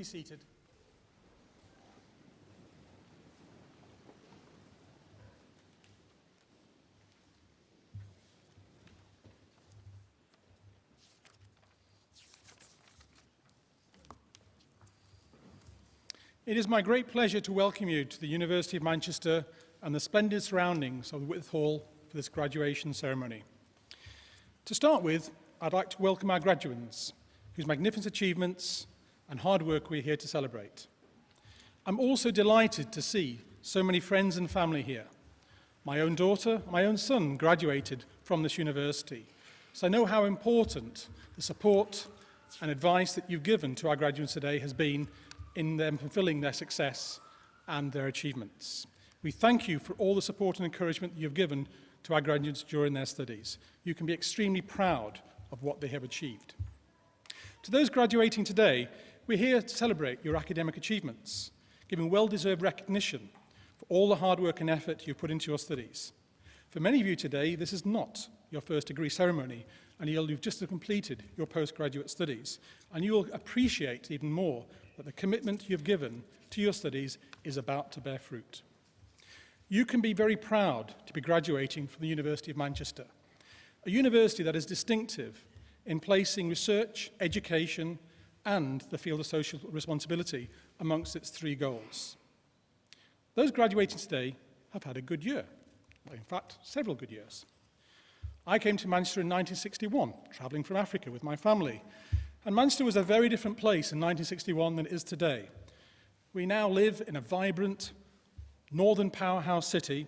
be seated. It is my great pleasure to welcome you to the University of Manchester and the splendid surroundings of the Whitworth Hall for this graduation ceremony. To start with, I'd like to welcome our graduates, whose magnificent achievements and hard work we're here to celebrate. I'm also delighted to see so many friends and family here. My own daughter, my own son graduated from this university, so I know how important the support and advice that you've given to our graduates today has been in them fulfilling their success and their achievements. We thank you for all the support and encouragement you've given to our graduates during their studies. You can be extremely proud of what they have achieved. To those graduating today, we're here to celebrate your academic achievements, giving well-deserved recognition for all the hard work and effort you've put into your studies. For many of you today, this is not your first degree ceremony, and you've just completed your postgraduate studies, and you'll appreciate even more that the commitment you've given to your studies is about to bear fruit. You can be very proud to be graduating from the University of Manchester, a university that is distinctive in placing research, education, and the field of social responsibility amongst its three goals. Those graduating today have had a good year, in fact, several good years. I came to Manchester in 1961, travelling from Africa with my family. And Manchester was a very different place in 1961 than it is today. We now live in a vibrant, northern powerhouse city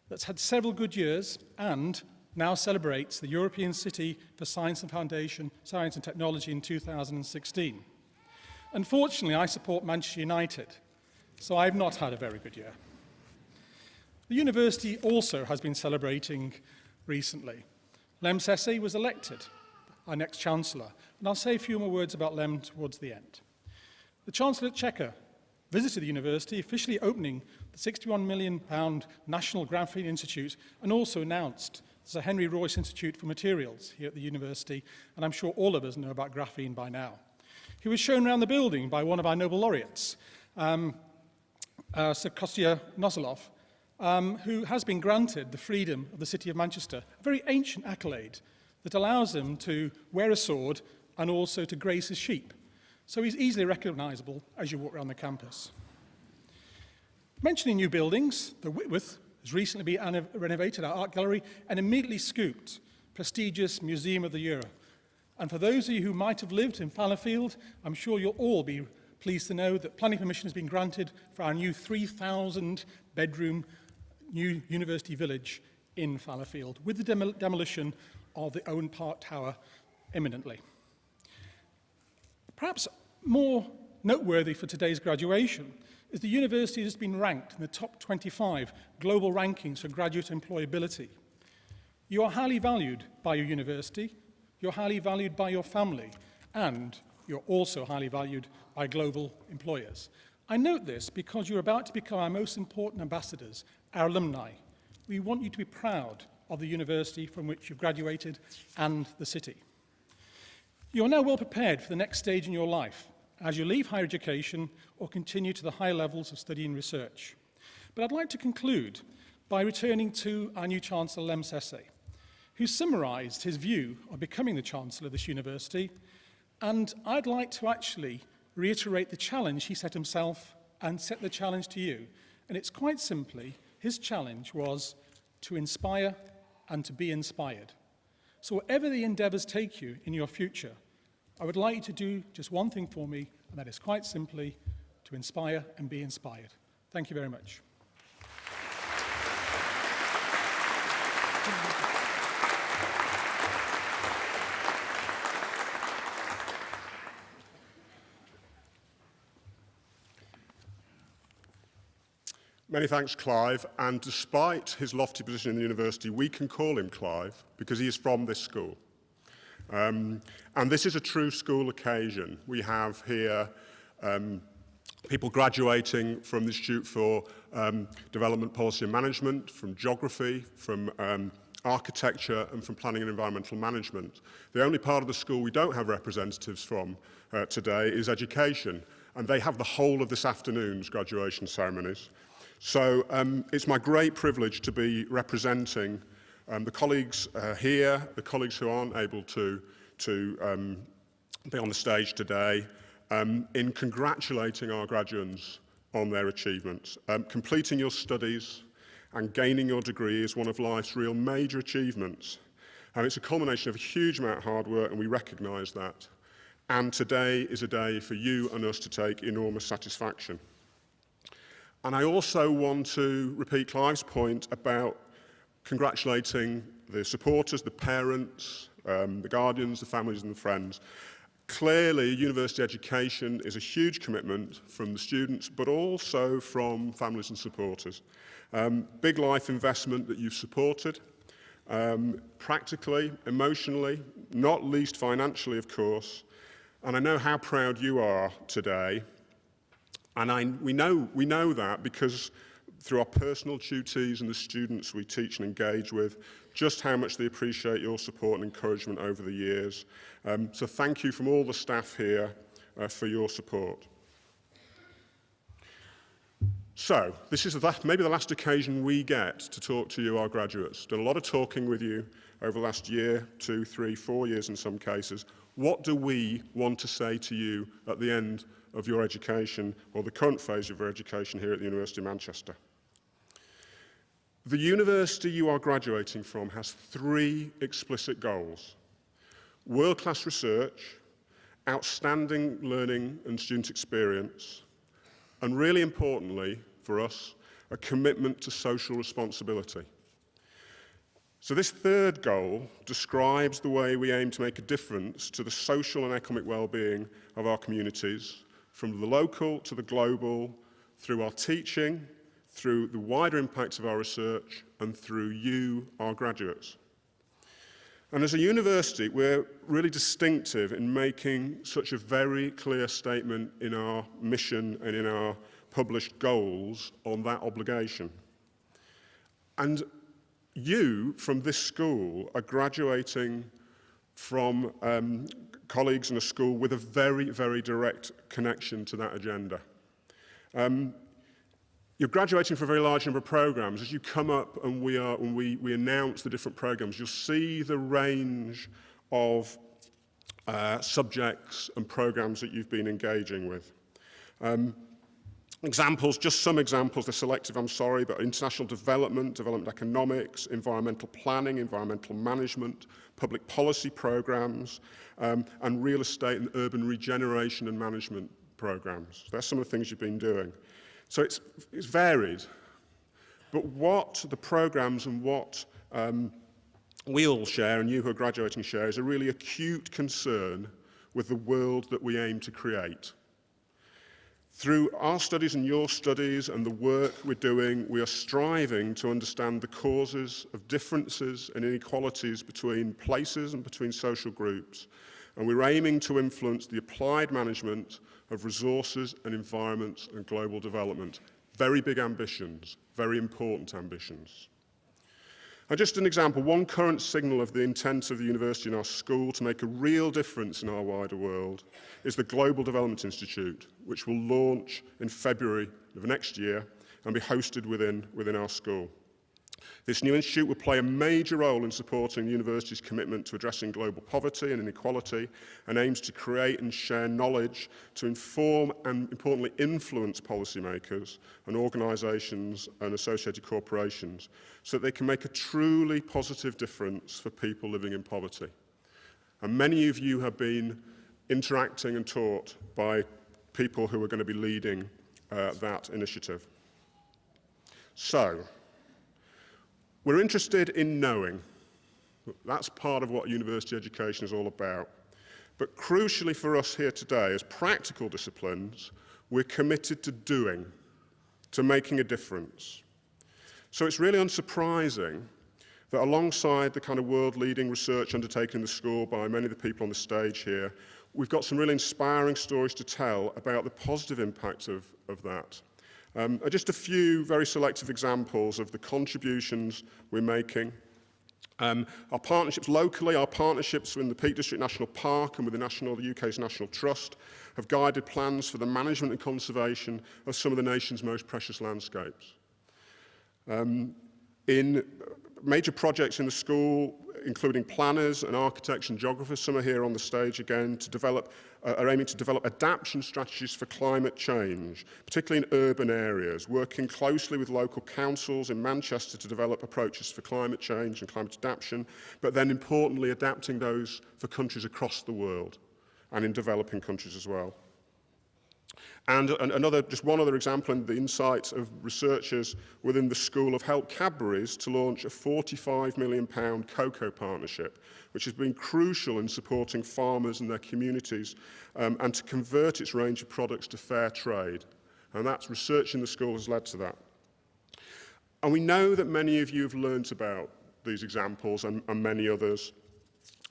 that's had several good years and now celebrates the European City for Science and Technology in 2016. Unfortunately, I support Manchester United, so I've not had a very good year. The university also has been celebrating recently. Lem Sesse was elected our next Chancellor, and I'll say a few more words about Lem towards the end. The Chancellor Checker visited the university, officially opening the £61 million National Graphene Institute, and also announced there's a Henry Royce Institute for Materials here at the university, and I'm sure all of us know about graphene by now. He was shown around the building by one of our Nobel laureates, Sir Kostya Nosilov, who has been granted the freedom of the City of Manchester, a very ancient accolade that allows him to wear a sword and also to graze his sheep. So he's easily recognisable as you walk around the campus. Mentioning new buildings, the Whitworth has recently been renovated, our art gallery, and immediately scooped prestigious Museum of the Year. And for those of you who might have lived in Fallowfield, I'm sure you'll all be pleased to know that planning permission has been granted for our new 3,000-bedroom new university village in Fallowfield, with the demolition of the Owen Park Tower imminently. Perhaps more noteworthy for today's graduation is the university has been ranked in the top 25 global rankings for graduate employability. You are highly valued by your university, you're highly valued by your family, and you're also highly valued by global employers. I note this because you're about to become our most important ambassadors, our alumni. We want you to be proud of the university from which you've graduated and the city. You are now well prepared for the next stage in your life as you leave higher education or continue to the higher levels of study and research. But I'd like to conclude by returning to our new Chancellor, Lem Sesse, who summarised his view of becoming the Chancellor of this university, and I'd like to actually reiterate the challenge he set himself and set the challenge to you. And it's quite simply, his challenge was to inspire and to be inspired. So whatever the endeavours take you in your future, I would like you to do just one thing for me, and that is quite simply to inspire and be inspired. Thank you very much. Many thanks, Clive, and despite his lofty position in the university, we can call him Clive because he is from this school. And this is a true school occasion. We have here people graduating from the Institute for Development Policy and Management, from Geography, from Architecture, and from Planning and Environmental Management. The only part of the school we don't have representatives from today is Education. and they have the whole of this afternoon's graduation ceremonies. So it's my great privilege to be representing the colleagues here, the colleagues who aren't able to be on the stage today, in congratulating our graduates on their achievements. Completing your studies and gaining your degree is one of life's real major achievements. And it's a culmination of a huge amount of hard work, and we recognise that. And today is a day for you and us to take enormous satisfaction. And I also want to repeat Clive's point about congratulating the supporters, the parents, the guardians, the families and the friends. Clearly, university education is a huge commitment from the students, but also from families and supporters. Big life investment that you've supported, practically, emotionally, not least financially, of course. And I know how proud you are today. And we know that because through our personal tutees and the students we teach and engage with, just how much they appreciate your support and encouragement over the years. So thank you from all the staff here for your support. So this is maybe the last occasion we get to talk to you, our graduates. Done a lot of talking with you over the last year, 2, 3, 4 years in some cases. What do we want to say to you at the end of your education, or the current phase of your education here at the University of Manchester? The university you are graduating from has 3 explicit goals: world-class research, outstanding learning and student experience, and really importantly for us, a commitment to social responsibility. So this 3rd goal describes the way we aim to make a difference to the social and economic well-being of our communities, from the local to the global, through our teaching, through the wider impact of our research, and through you, our graduates. And as a university, we're really distinctive in making such a very clear statement in our mission and in our published goals on that obligation. And you, from this school, are graduating from colleagues in a school with a very, very direct connection to that agenda. You're graduating from a very large number of programs. As you come up and we announce the different programs, you'll see the range of subjects and programs that you've been engaging with. Examples, just some examples, they're selective, I'm sorry, but international development, development economics, environmental planning, environmental management, public policy programs, and real estate and urban regeneration and management programs. That's some of the things you've been doing. So it's varied, but what the programs and what we all share, and you who are graduating share, is a really acute concern with the world that we aim to create. Through our studies and your studies and the work we're doing, we are striving to understand the causes of differences and inequalities between places and between social groups. And we're aiming to influence the applied management of resources and environments and global development. Very big ambitions, very important ambitions. And just an example, one current signal of the intent of the university and our school to make a real difference in our wider world is the Global Development Institute, which will launch in February of next year and be hosted within our school. This new institute will play a major role in supporting the university's commitment to addressing global poverty and inequality, and aims to create and share knowledge to inform and, importantly, influence policymakers and organisations and associated corporations so that they can make a truly positive difference for people living in poverty. And many of you have been interacting and taught by people who are going to be leading that initiative. So, we're interested in knowing. That's part of what university education is all about. But crucially for us here today, as practical disciplines, we're committed to doing, to making a difference. So it's really unsurprising that alongside the kind of world-leading research undertaken in the school by many of the people on the stage here, we've got some really inspiring stories to tell about the positive impact of that. Just a few very selective examples of the contributions we're making. Our partnerships locally, our partnerships in the Peak District National Park and with the UK's National Trust have guided plans for the management and conservation of some of the nation's most precious landscapes. In major projects in the school, including planners and architects and geographers, some are here on the stage again, are aiming to develop adaptation strategies for climate change, particularly in urban areas, working closely with local councils in Manchester to develop approaches for climate change and climate adaptation, but then importantly adapting those for countries across the world and in developing countries as well. And just one other example, and the insights of researchers within the school have helped Cadbury's to launch a £45 million cocoa partnership, which has been crucial in supporting farmers and their communities and to convert its range of products to fair trade. And that's research in the school has led to that. And we know that many of you have learnt about these examples and many others,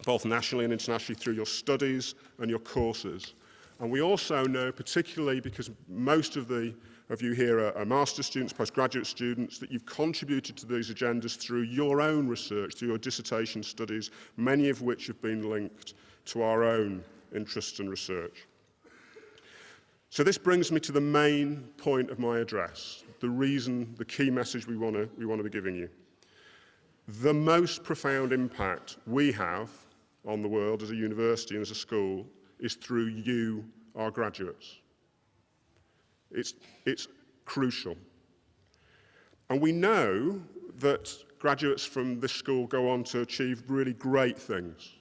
both nationally and internationally, through your studies and your courses. And we also know, particularly because most of you here are master's students, postgraduate students, that you've contributed to these agendas through your own research, through your dissertation studies, many of which have been linked to our own interests and research. So this brings me to the main point of my address, the key message we want to be giving you. The most profound impact we have on the world as a university and as a school is through you, our graduates. It's crucial. And we know that graduates from this school go on to achieve really great things,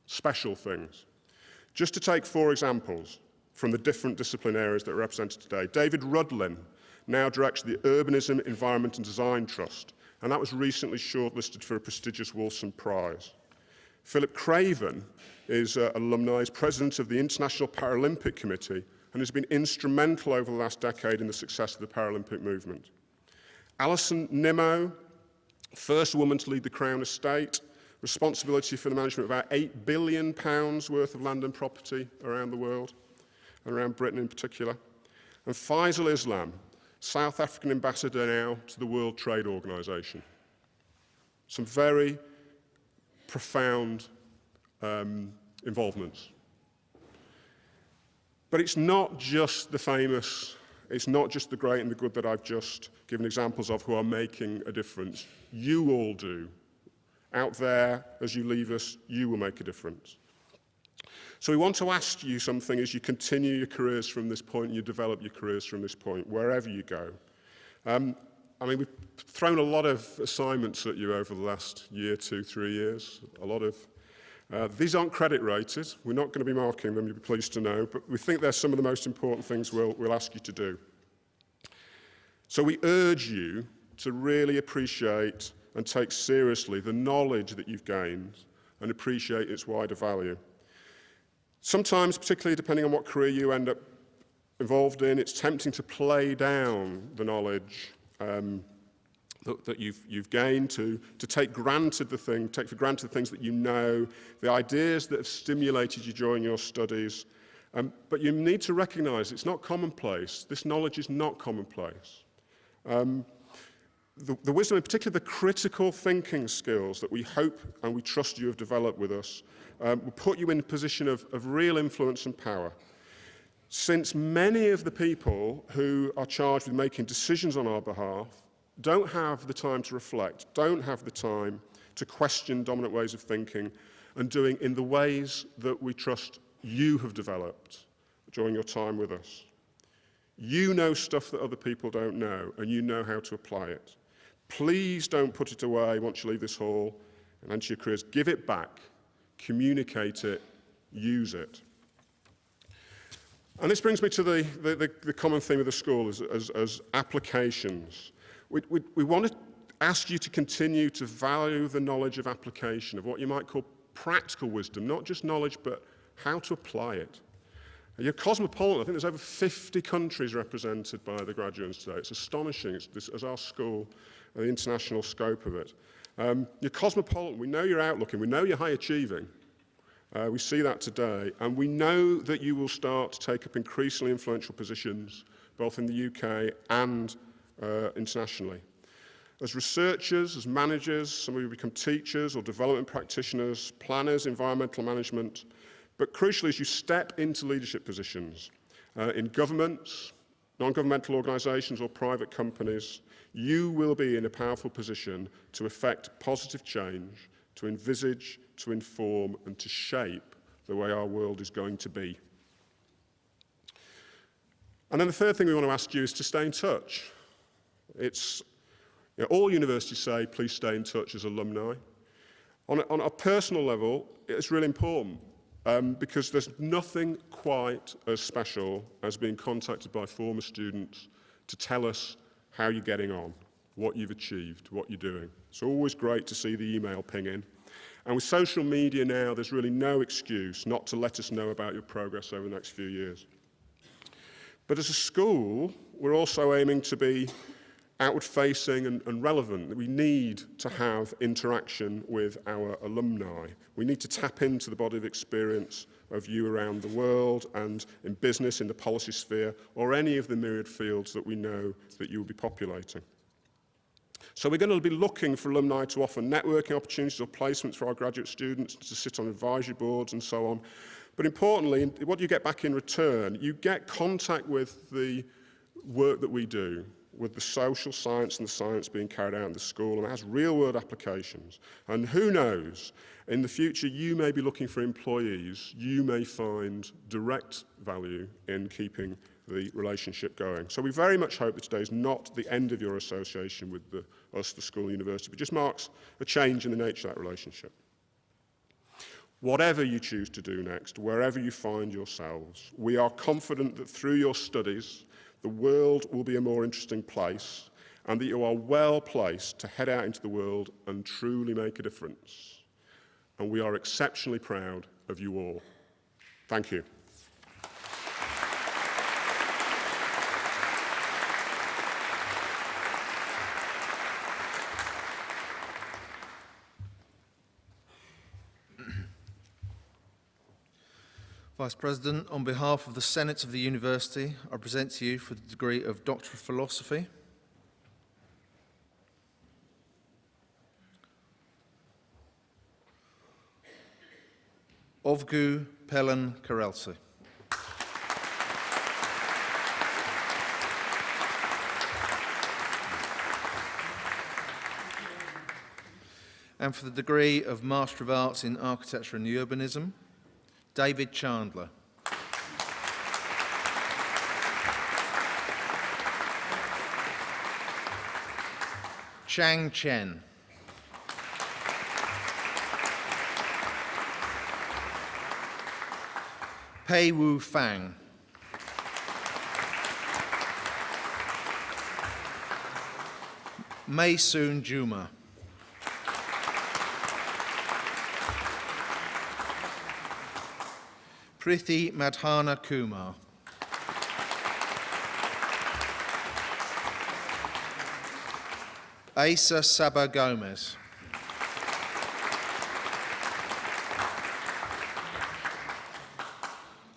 special things. Just to take 4 examples from the different discipline areas that are represented today. David Rudlin now directs the Urbanism, Environment and Design Trust, and that was recently shortlisted for a prestigious Wolfson Prize. Philip Craven is alumni, is president of the International Paralympic Committee and has been instrumental over the last decade in the success of the Paralympic movement. Alison Nimmo, first woman to lead the Crown Estate, responsibility for the management of about £8 billion worth of land and property around the world, and around Britain in particular. And Faisal Islam, South African ambassador now to the World Trade Organization. Some very profound involvements. But it's not just the famous, it's not just the great and the good that I've just given examples of who are making a difference. You all do. Out there, as you leave us, you will make a difference. So we want to ask you something as you continue your careers from this point and you develop your careers from this point, wherever you go. We've thrown a lot of assignments at you over the last year, 2, 3 years. These aren't credit rated. We're not going to be marking them, you'll be pleased to know, but we think they're some of the most important things we'll ask you to do. So we urge you to really appreciate and take seriously the knowledge that you've gained and appreciate its wider value. Sometimes, particularly depending on what career you end up involved in, it's tempting to play down the knowledge that you've gained, to take for granted the things that you know, the ideas that have stimulated you during your studies. But you need to recognize it's not commonplace. This knowledge is not commonplace. The wisdom, in particular the critical thinking skills that we hope and we trust you have developed with us, will put you in a position of real influence and power. Since many of the people who are charged with making decisions on our behalf don't have the time to reflect, don't have the time to question dominant ways of thinking and doing in the ways that we trust you have developed during your time with us. You know stuff that other people don't know, and you know how to apply it. Please don't put it away once you leave this hall and enter your careers. Give it back, communicate it, use it. And this brings me to the common theme of the school as applications. We want to ask you to continue to value the knowledge of application, of what you might call practical wisdom, not just knowledge, but how to apply it. You're cosmopolitan. I think there's over 50 countries represented by the graduates today. It's astonishing, as our school, the international scope of it. You're cosmopolitan. We know you're outlooking. We know you're high achieving. We see that today. And we know that you will start to take up increasingly influential positions, both in the UK and internationally. As researchers, as managers, some of you become teachers or development practitioners, planners, environmental management, but crucially as you step into leadership positions in governments, non-governmental organisations or private companies, you will be in a powerful position to effect positive change, to envisage, to inform and to shape the way our world is going to be. And then the third thing we want to ask you is to stay in touch. All universities say, please stay in touch as alumni. On a personal level, it's really important because there's nothing quite as special as being contacted by former students to tell us how you're getting on, what you've achieved, what you're doing. It's always great to see the email ping in. And with social media now, there's really no excuse not to let us know about your progress over the next few years. But as a school, we're also aiming to be outward-facing and relevant. We need to have interaction with our alumni. We need to tap into the body of experience of you around the world and in business, in the policy sphere, or any of the myriad fields that we know that you will be populating. So we're going to be looking for alumni to offer networking opportunities or placements for our graduate students, to sit on advisory boards and so on. But importantly, what you get back in return, you get contact with the work that we do, with the social science and the science being carried out in the school, and it has real-world applications. And who knows, in the future you may be looking for employees, you may find direct value in keeping the relationship going. So we very much hope that today is not the end of your association with us, the school and university, but just marks a change in the nature of that relationship. Whatever you choose to do next, wherever you find yourselves, we are confident that through your studies, the world will be a more interesting place and that you are well placed to head out into the world and truly make a difference. And we are exceptionally proud of you all. Thank you. Vice President, on behalf of the Senate of the University, I present to you for the degree of Doctor of Philosophy. Ovgu Pelin Karelsi. And for the degree of Master of Arts in Architecture and Urbanism, David Chandler. Chang Chen. Pei Wu Fang. Mei Soon Juma. Prithi Madhana Kumar. Asa Saba Gomez.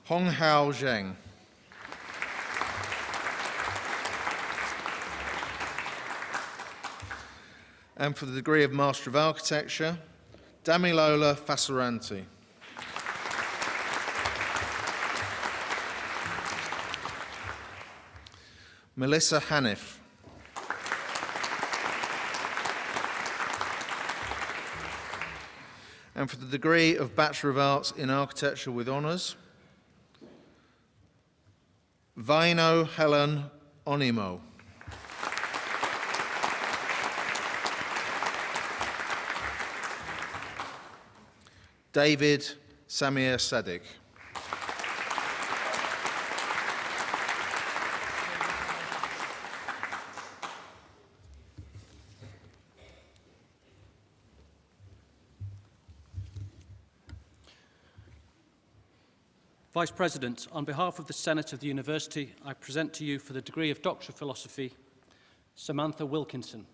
Hong Hao Zheng. And for the degree of Master of Architecture, Damilola Fasaranti. Melissa Hanif. And for the degree of Bachelor of Arts in Architecture with Honours, Vaino Helen Onimo. David Samir Sadiq. Vice President, on behalf of the Senate of the University, I present to you for the degree of Doctor of Philosophy, Samantha Wilkinson.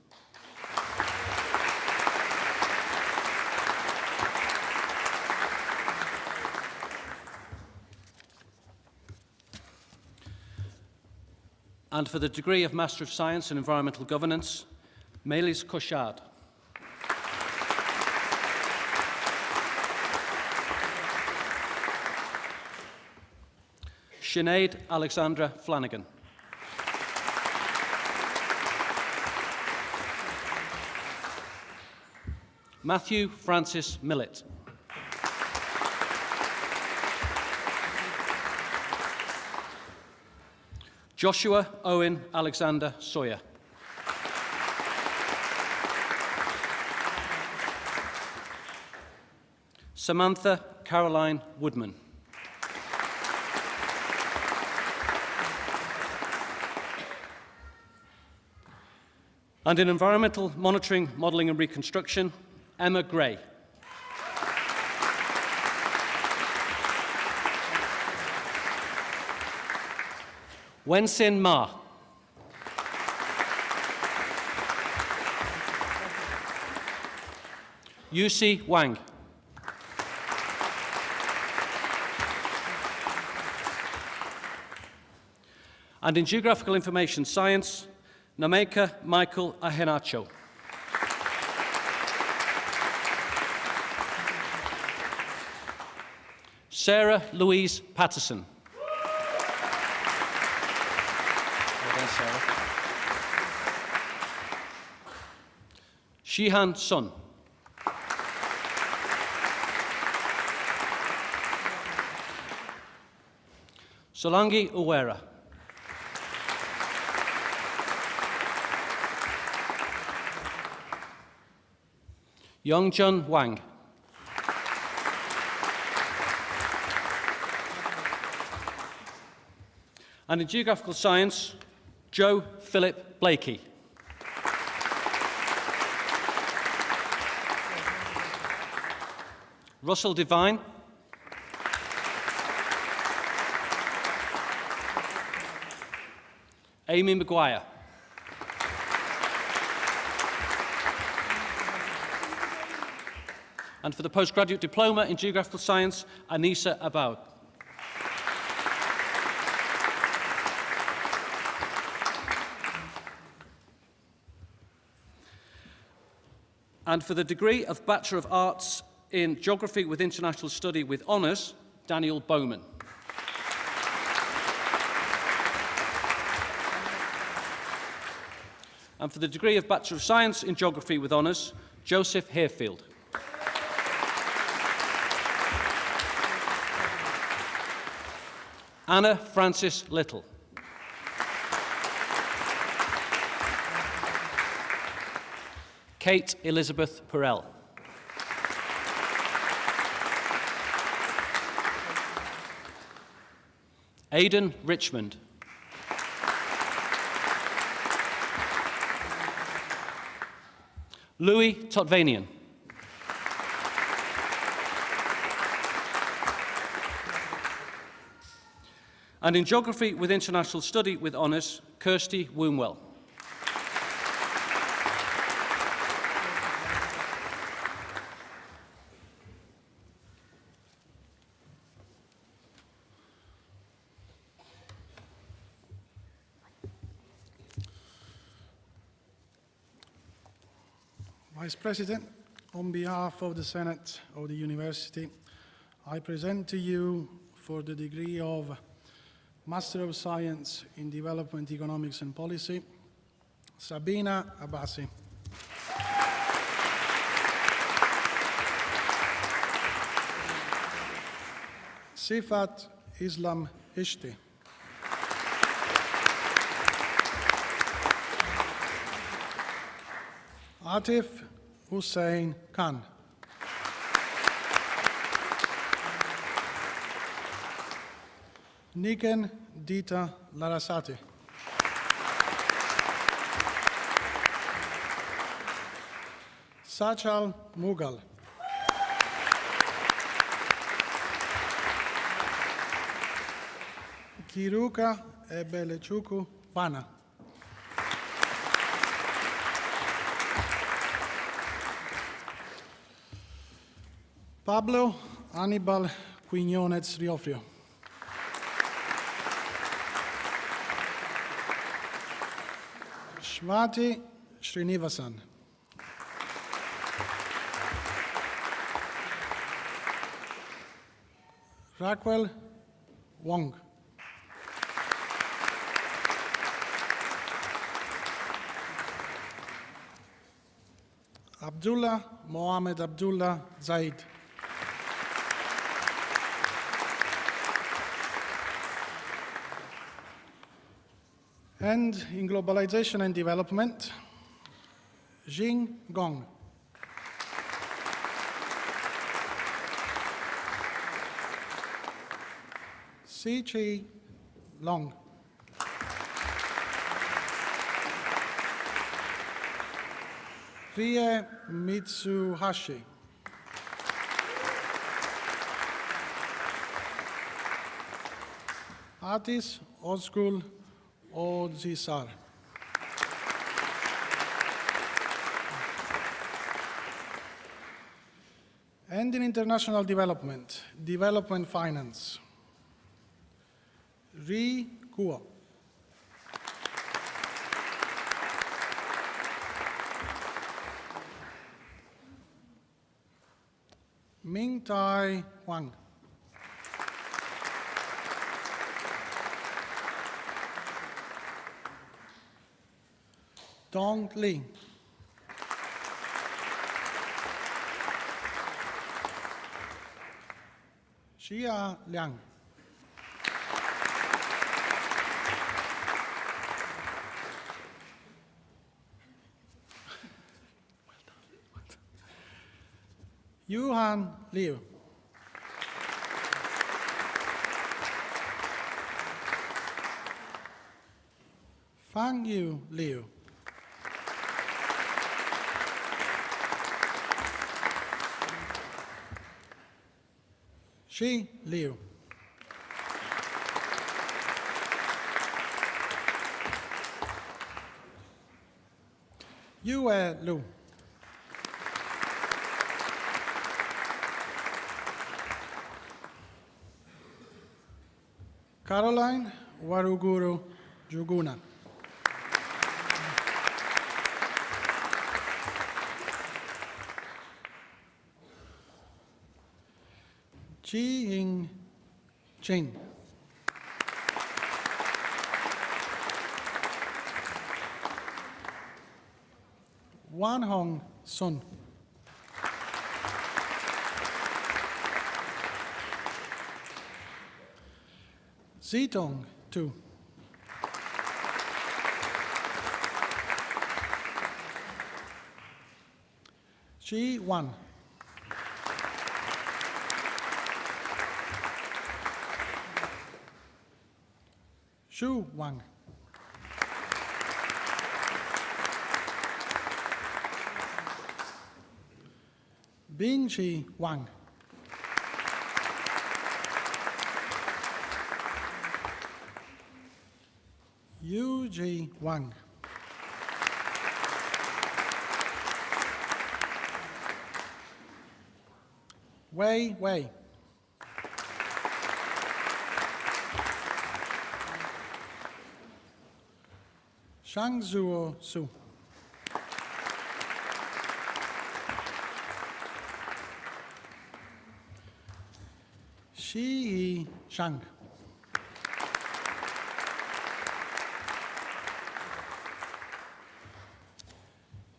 And for the degree of Master of Science in Environmental Governance, Melis Cochard. Sinead Alexandra Flanagan. Matthew Francis Millett. Joshua Owen Alexander Sawyer. Samantha Caroline Woodman. And in environmental monitoring, modelling and reconstruction, Emma Gray. Wensin Ma. Yusi Wang. And in geographical information science, Nameka Michael Ahenacho. Sarah Louise Patterson. Well done, Sarah. Shihan Sun. Solangi Uwera. Yongjun Wang. And in geographical science, Joe Philip Blakey. Russell Devine. Amy Maguire. And for the postgraduate diploma in geographical science, Anissa Aboud. And for the degree of Bachelor of Arts in Geography with International Study with Honours, Daniel Bowman. And for the degree of Bachelor of Science in Geography with Honours, Joseph Harefield. Anna Francis Little. Kate Elizabeth Perel. Aidan Richmond. Louis Totvanian. And in Geography with International Study with Honours, Kirsty Wombwell. Vice President, on behalf of the Senate of the University, I present to you for the degree of Master of Science in Development Economics and Policy, Sabina Abbasi. Sifat Islam Ishti. Atif Hussein Khan. Niken Dita Larasati. Sachal Mughal. Kiruka Ebelechuku Pana. Pablo Anibal Quiñones Riofrio. Shvati Srinivasan. Raquel Wong. Abdullah Mohammed Abdullah Zaid. And in globalization and development, Jing Gong. Si Chi Long. Rie Mitsuhashi. Atis Ozgul Odzisar. And in international development, development finance, Ri Kuo. Ming Tai Huang. Dong Li. Xia Liang. Yuhan Liu. Fang Yu Liu. Shi Liu. Yue Lu. Caroline Waruguru Juguna. Ji Ying Ching. Wan Hong Sun. Zitong Tu. Shi Wan. Shu Wang. Bing Chi Wang. Yu Ji Wang. Wei Wei. Shang Zuo Su. Shi Yi Shang.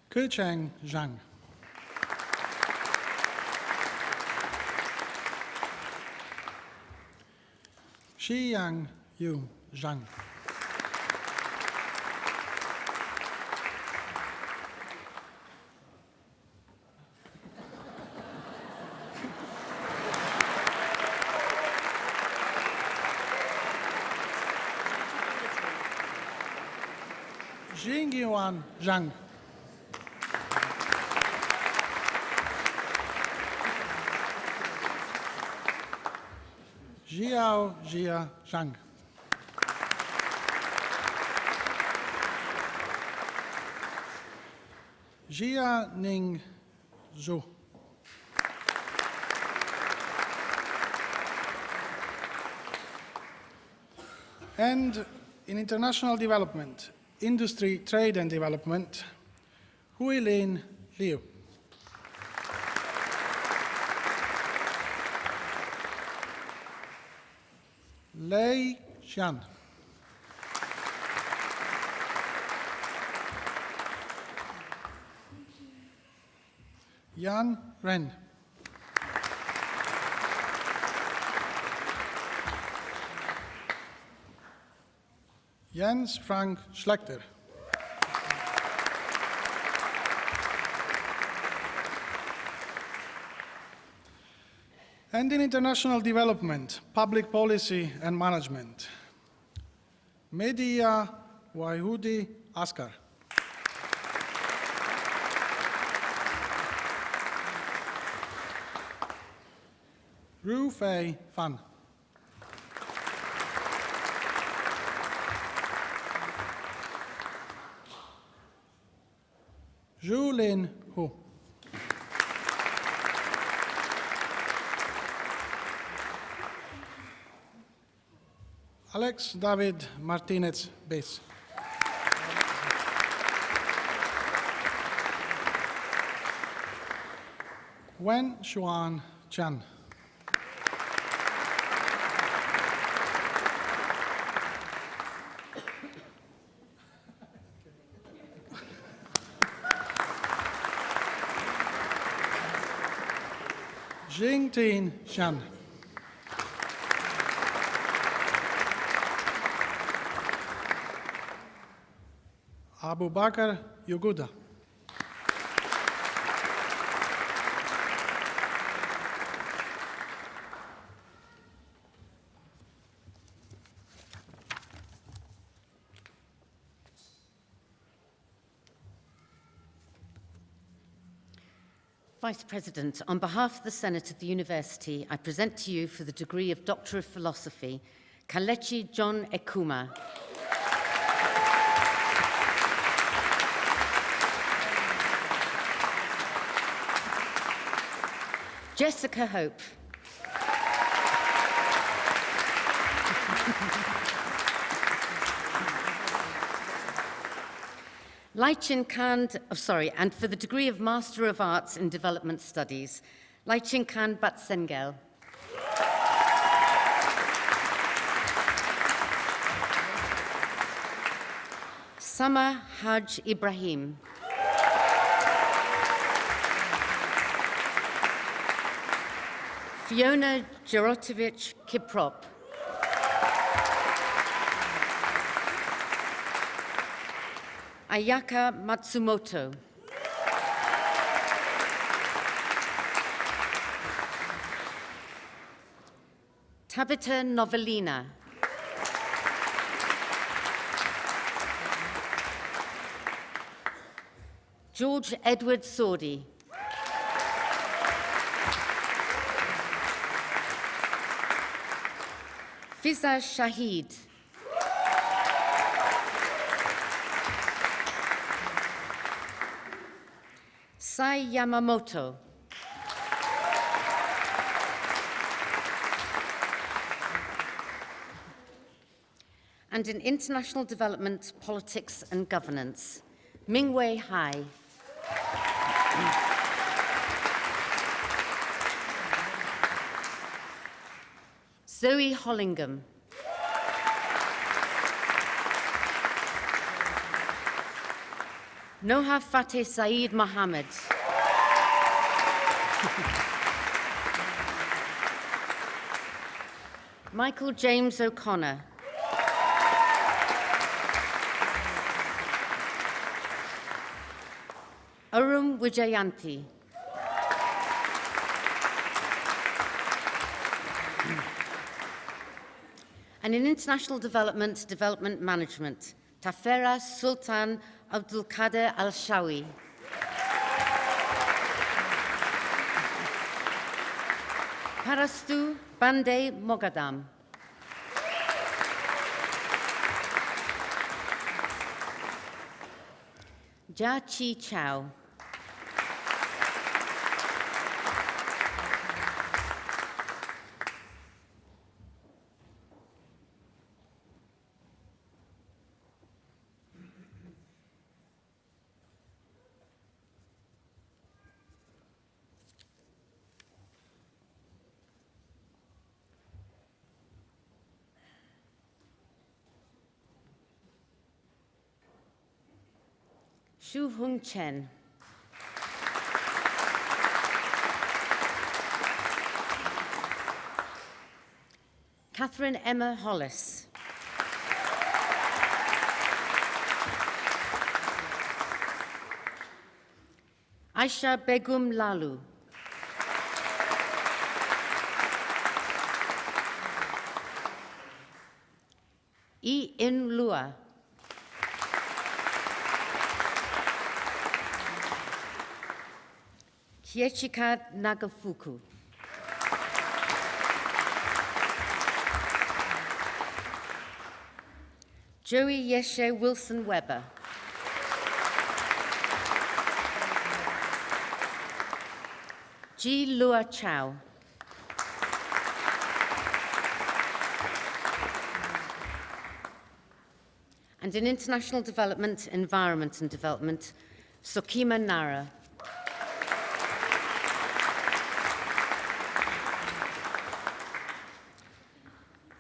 Kechang Zhang. Xiyang Yu Zhang. Jingyuan Zhang. Jiao Jia Zhang. Jia Ning Zhu. And in international development, industry, trade and development, Huilin Liu. Lei Xian. Yan Ren. Jens Frank Schlechter. And in international development, public policy and management, Medya Wayhudi Askar. Ru Fei Fan. Zhu Lin Hu. Alex David Martinez Bes. Wen Xuan Chan. Jingtin Shan. Abu Bakr Yuguda. Vice President, on behalf of the Senate of the University, I present to you for the degree of Doctor of Philosophy, Kalechi John Ekuma. Jessica Hope. Laichin Khan, and for the degree of Master of Arts in Development Studies, Laichin Khan Batsengel. Sama Haj Ibrahim. Fiona Jerotovich Kiprop. Ayaka Matsumoto. Tabitha Novellina. George Edward Sordi. Fiza Shahid. Sai Yamamoto. And in international development, politics and governance, Mingwei Hai. Zoe Hollingham. Noha Fateh Saeed Mohammed. Michael James O'Connor. Arun Wijayanti. And in international development, development management, Tafera Sultan Abdul Qadir Al-Shawi. Parastu Bande Mogadam. Jia Chi Chow. Shu Hung Chen. Catherine Emma Hollis. Aisha Begum Lalu. In Lua. Kiechika Nagafuku. Joey Yeshe Wilson Weber. Ji Lua Chow. And in International Development, Environment and Development, Sokima Nara.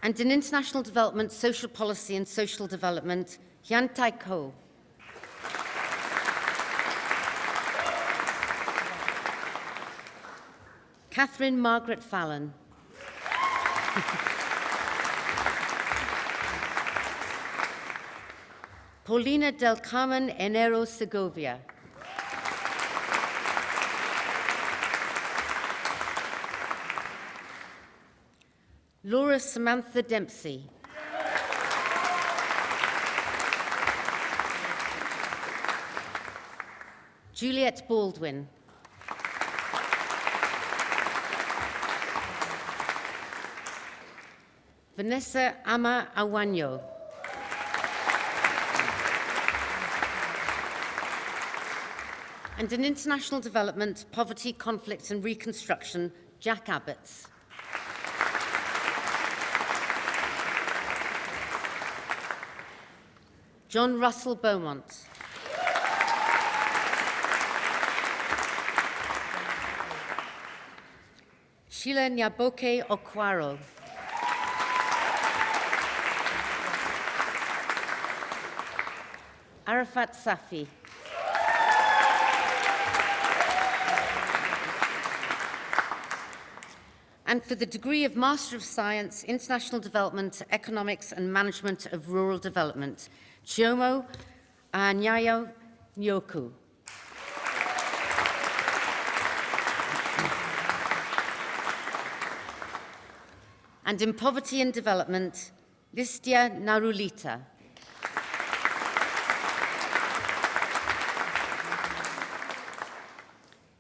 And in International Development, Social Policy and Social Development, Hyun Tai Ko. Catherine Margaret Fallon. Paulina del Carmen Enero Segovia. Laura Samantha Dempsey. Juliet Baldwin. Vanessa Ama Awanyo. And in International Development, Poverty, Conflict and Reconstruction, Jack Abbots. John Russell Beaumont. Sheila Nyaboke Okwaro. Arafat Safi. And for the degree of Master of Science, International Development, Economics and Management of Rural Development, Chiomo Nyayo Nyoku. And in Poverty and Development, Listia Narulita.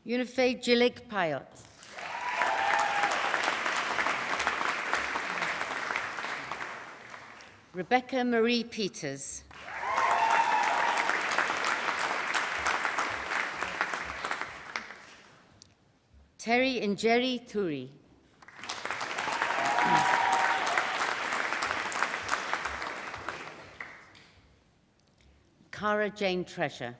Unife Jilig Payot. Rebecca Marie Peters. Terry Njeri Turi. Cara Jane Treasure.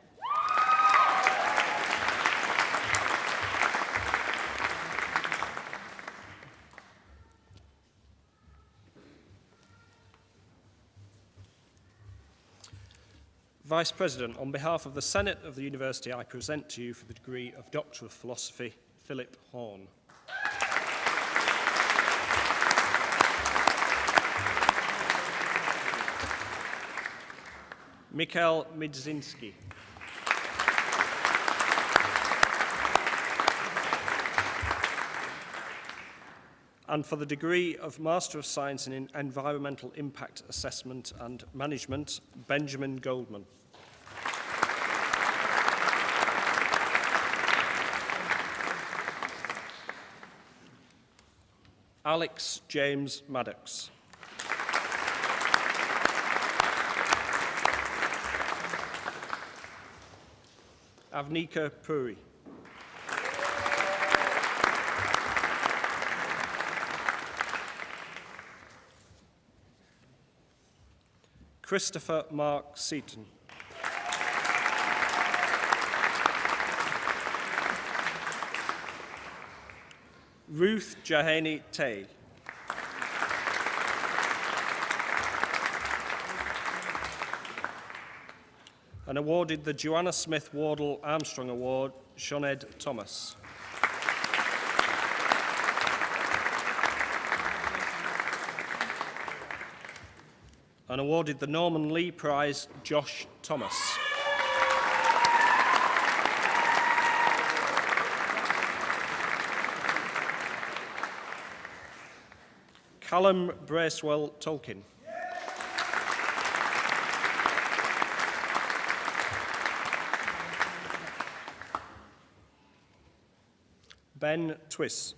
Vice President, on behalf of the Senate of the University, I present to you for the degree of Doctor of Philosophy, Philip Horn. Mikhail Midzinski. And for the degree of Master of Science in Environmental Impact Assessment and Management, Benjamin Goldman. Alex James Maddox. Avnika Puri. Christopher Mark Seaton. Ruth Jahani Tay. And and awarded the Joanna Smith Wardle Armstrong Award, Sinead Thomas. And awarded the Norman Lee Prize, Josh Thomas. Callum Bracewell Tolkien. Ben Twiss.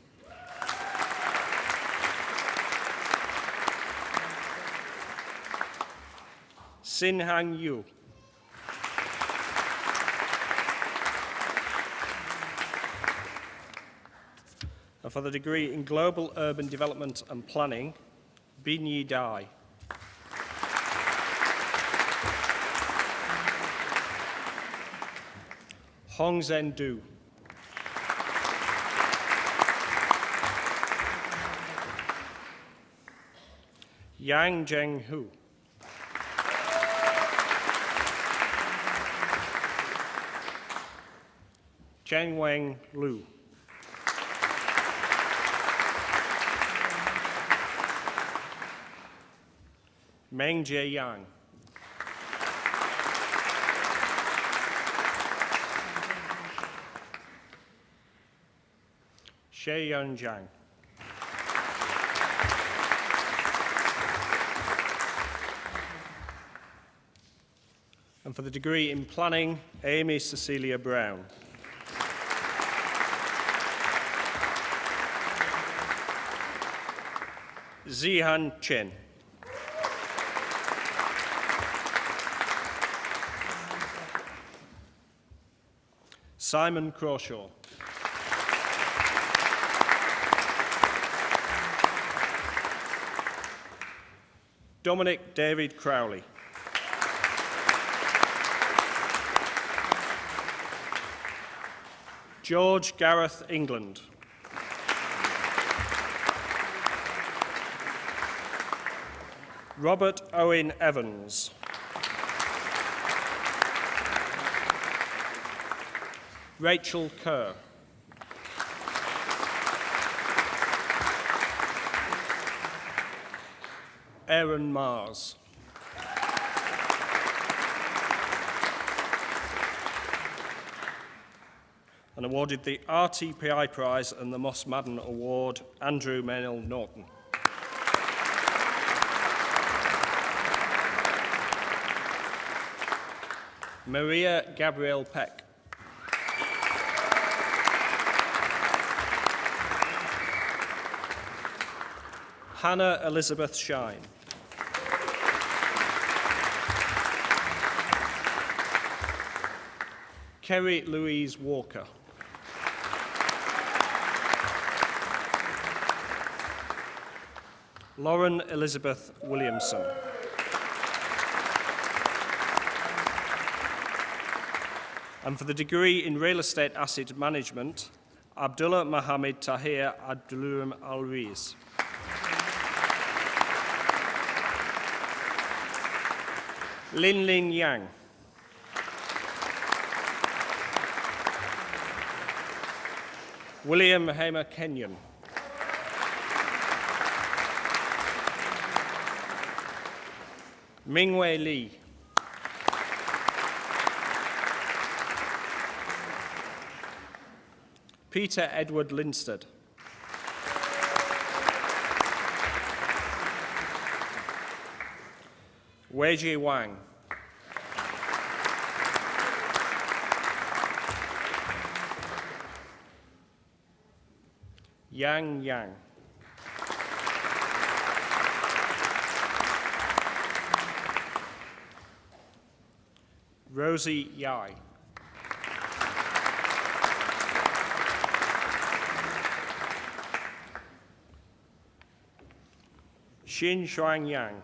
Sin Hang Yu. And for the degree in Global Urban Development and Planning, Bin Yi Dai. Hong Zhen Du. Yang Zheng Hu. Cheng Weng Lu. Meng Jie Yang. Xie Yun Zhang. And for the degree in Planning, Amy Cecilia Brown. Zihan Chen. Simon Crawshaw. Dominic David Crowley. George Gareth England. Robert Owen Evans. Rachel Kerr. Aaron Mars. And awarded the RTPI Prize and the Moss Madden Award, Andrew Maynell Norton. Maria Gabrielle Peck. Hannah Elizabeth Shine. Kerry Louise Walker. Lauren Elizabeth Williamson. And for the degree in Real Estate Asset Management, Abdullah Mohammed Tahir Abdulurim Al-Riz. Lin Lin Yang. William Hamer Kenyon. Mingwei Li. Peter Edward Linstead. Weijie Wang. Yang Yang. Rosie Yai. Xin Shuang Yang.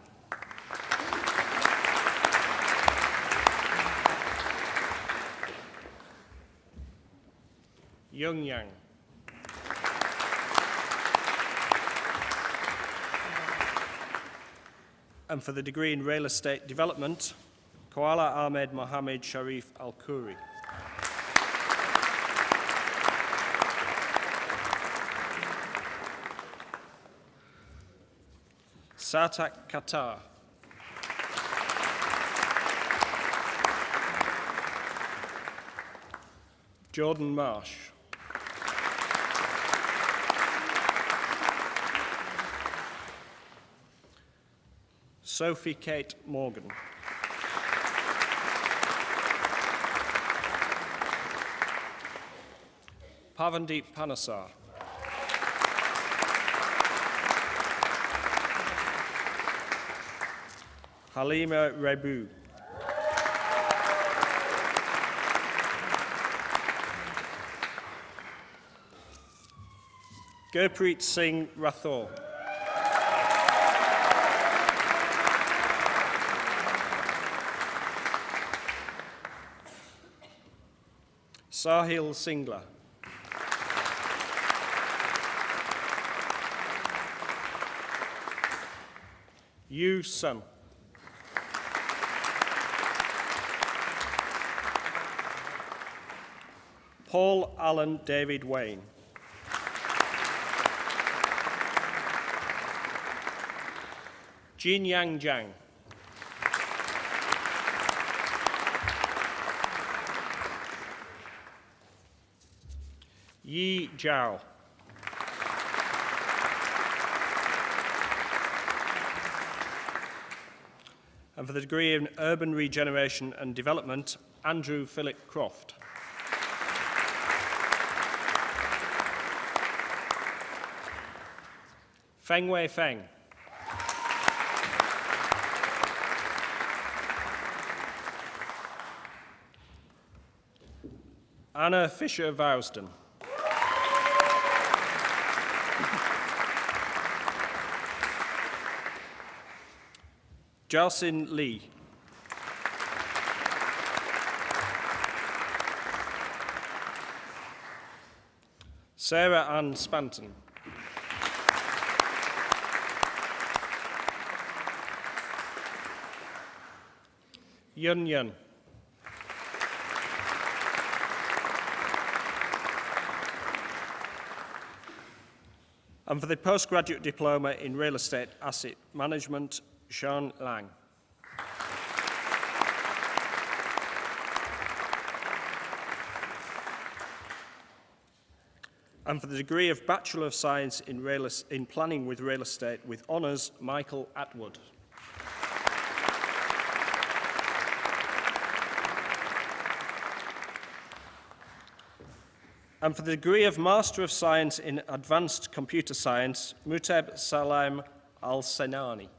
Young Yang. And for the degree in Real Estate Development, Koala Ahmed Mohammed Sharif Al-Khoury. Sartak Qatar. Jordan Marsh. Sophie Kate Morgan. Pavandeep Panasar. Halima Rebu. Gurpreet Singh Rathore. Sahil Singla. Yu Sun. Paul Allen David Wayne. Jin Yang Jiang. Yi Zhao. And for the degree in Urban Regeneration and Development, Andrew Philip Croft. Feng Wei Feng. Anna Fisher-Vousden. Jalsin Lee. Sarah Ann Spanton. Yun Yun. And for the postgraduate diploma in real estate asset management, Sean Lang. And for the degree of Bachelor of Science in Planning with Real Estate with honours, Michael Atwood. And for the degree of Master of Science in Advanced Computer Science, Muteb Salam Al-Senani.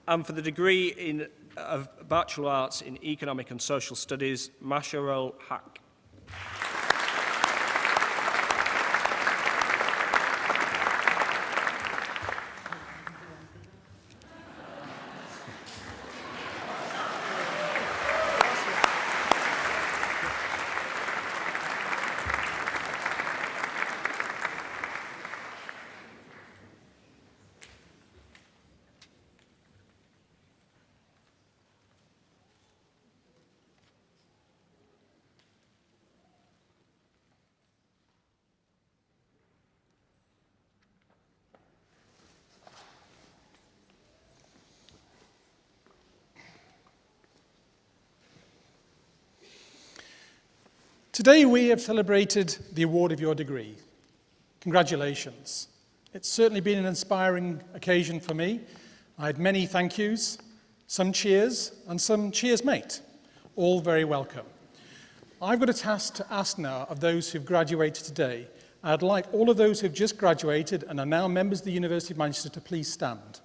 And for the degree of Bachelor of Arts in Economic and Social Studies, Masharol Haq. Today we have celebrated the award of your degree. Congratulations. It's certainly been an inspiring occasion for me. I had many thank yous, some cheers, and some cheers mate. All very welcome. I've got a task to ask now of those who've graduated today. I'd like all of those who've just graduated and are now members of the University of Manchester to please stand.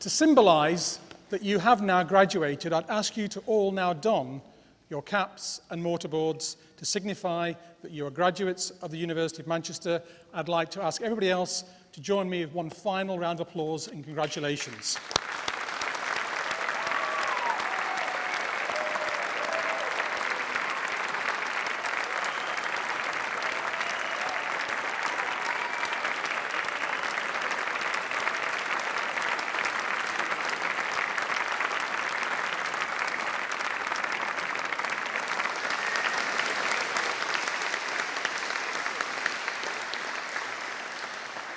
To symbolise that you have now graduated, I'd ask you to all now don your caps and mortarboards to signify that you are graduates of the University of Manchester. I'd like to ask everybody else to join me with one final round of applause and congratulations.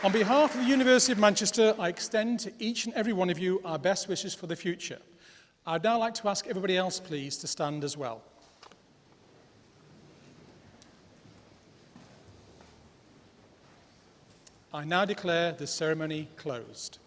On behalf of the University of Manchester, I extend to each and every one of you our best wishes for the future. I'd now like to ask everybody else, please, to stand as well. I now declare the ceremony closed.